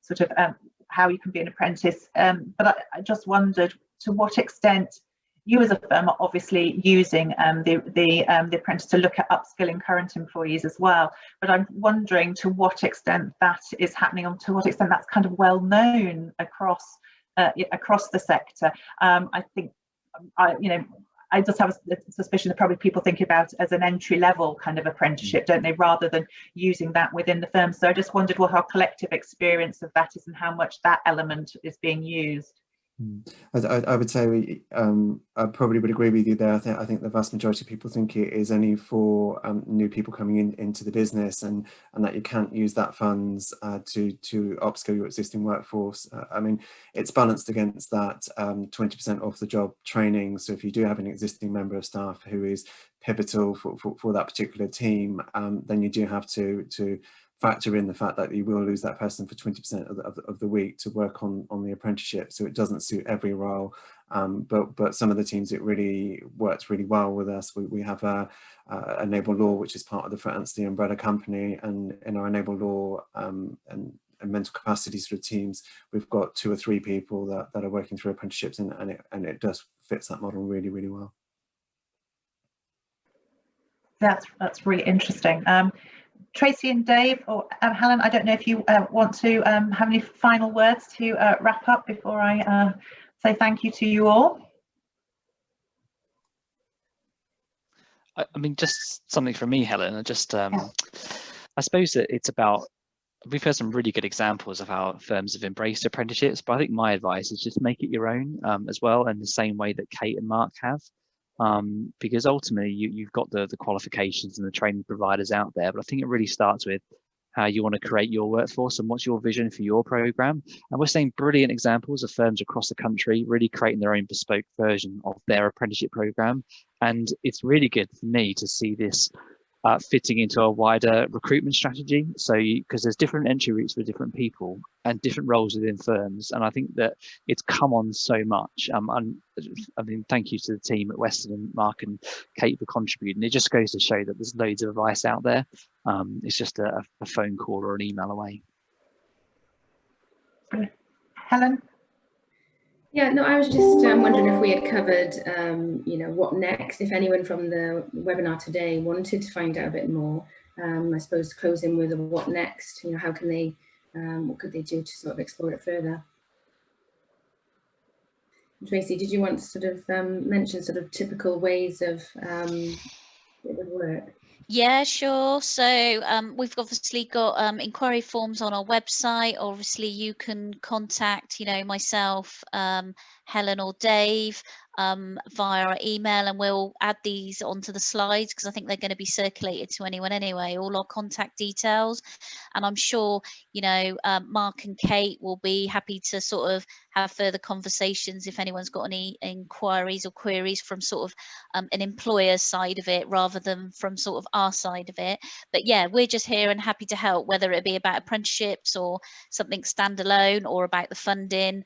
sort of how you can be an apprentice, but I just wondered to what extent you as a firm are obviously using the apprentice to look at upskilling current employees as well. But I'm wondering to what extent that is happening, and to what extent that's kind of well known across the sector. I think, I just have a suspicion that probably people think about it as an entry-level kind of apprenticeship, don't they, rather than using that within the firm. So I just wondered, well, how collective experience of that is and how much that element is being used. I would say I probably would agree with you there. I think the vast majority of people think it is only for new people coming into the business, and that you can't use that funds to upskill your existing workforce. I mean, it's balanced against that 20% off the job training. So if you do have an existing member of staff who is pivotal for that particular team, then you do have to factor in the fact that you will lose that person for 20% of the week to work on the apprenticeship. So it doesn't suit every role, but some of the teams, it really works really well with us. We have Enable Law, which is part of the Anstey umbrella company, and in our Enable Law and mental capacity sort of teams, we've got 2 or 3 people that are working through apprenticeships, and it does fits that model really, really well. That's really interesting. Tracy and Dave, or Helen, I don't know if you want to have any final words to wrap up before I say thank you to you all. I mean, just something from me, Helen. I suppose that it's about, we've heard some really good examples of how firms have embraced apprenticeships, but I think my advice is just make it your own as well, in the same way that Kate and Mark have. Because ultimately you've got the qualifications and the training providers out there, but I think it really starts with how you want to create your workforce and what's your vision for your program. And we're seeing brilliant examples of firms across the country really creating their own bespoke version of their apprenticeship program. And it's really good for me to see this fitting into a wider recruitment strategy. So because there's different entry routes for different people and different roles within firms, and I think that it's come on so much. I mean, thank you to the team at Weston, and Mark and Kate for contributing. It just goes to show that there's loads of advice out there. It's just a phone call or an email away. Helen? Yeah, no, I was just wondering if we had covered, what next, if anyone from the webinar today wanted to find out a bit more. I suppose closing with a what next, how can they, what could they do to sort of explore it further? Tracy, did you want to sort of mention sort of typical ways of it would work? Yeah, sure. So we've obviously got inquiry forms on our website. Obviously, you can contact, myself, Helen or Dave via our email, and we'll add these onto the slides because I think they're going to be circulated to anyone anyway, all our contact details. And I'm sure, Mark and Kate will be happy to sort of have further conversations if anyone's got any inquiries or queries from sort of an employer's side of it rather than from sort of our side of it. But yeah, we're just here and happy to help, whether it be about apprenticeships or something standalone or about the funding.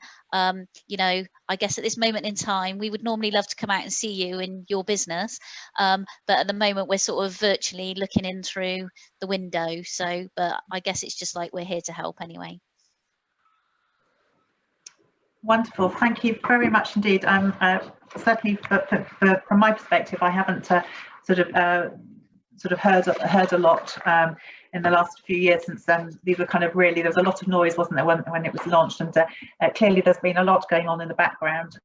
I guess at this moment in time, we would normally love to come out and see you in your business. But at the moment, we're sort of virtually looking in through the window. So, but I guess it's just like we're here to help anyway. Wonderful. Thank you very much indeed. Certainly from my perspective, I haven't sort of heard a lot in the last few years since these were kind of really, there was a lot of noise, wasn't there, when it was launched, and clearly there's been a lot going on in the background,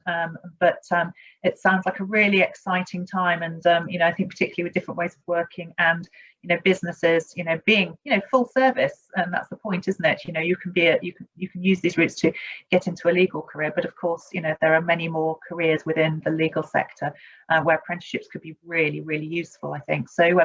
but it sounds like a really exciting time, and I think particularly with different ways of working and businesses being full service, and that's the point, isn't it? You can use these routes to get into a legal career, but of course there are many more careers within the legal sector where apprenticeships could be really, really useful, I think. So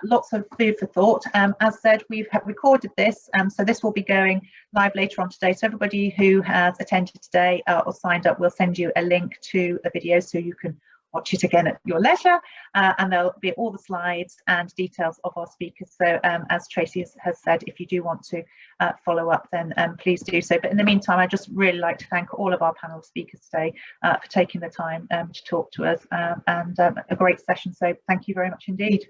lots of food for thought. As said, we have recorded this, so this will be going live later on today. So everybody who has attended today or signed up, we'll send you a link to the video so you can watch it again at your leisure, and there'll be all the slides and details of our speakers. So as Tracy has said, if you do want to follow up, then please do so. But in the meantime, I'd just really like to thank all of our panel speakers today for taking the time to talk to us, and a great session. So thank you very much indeed.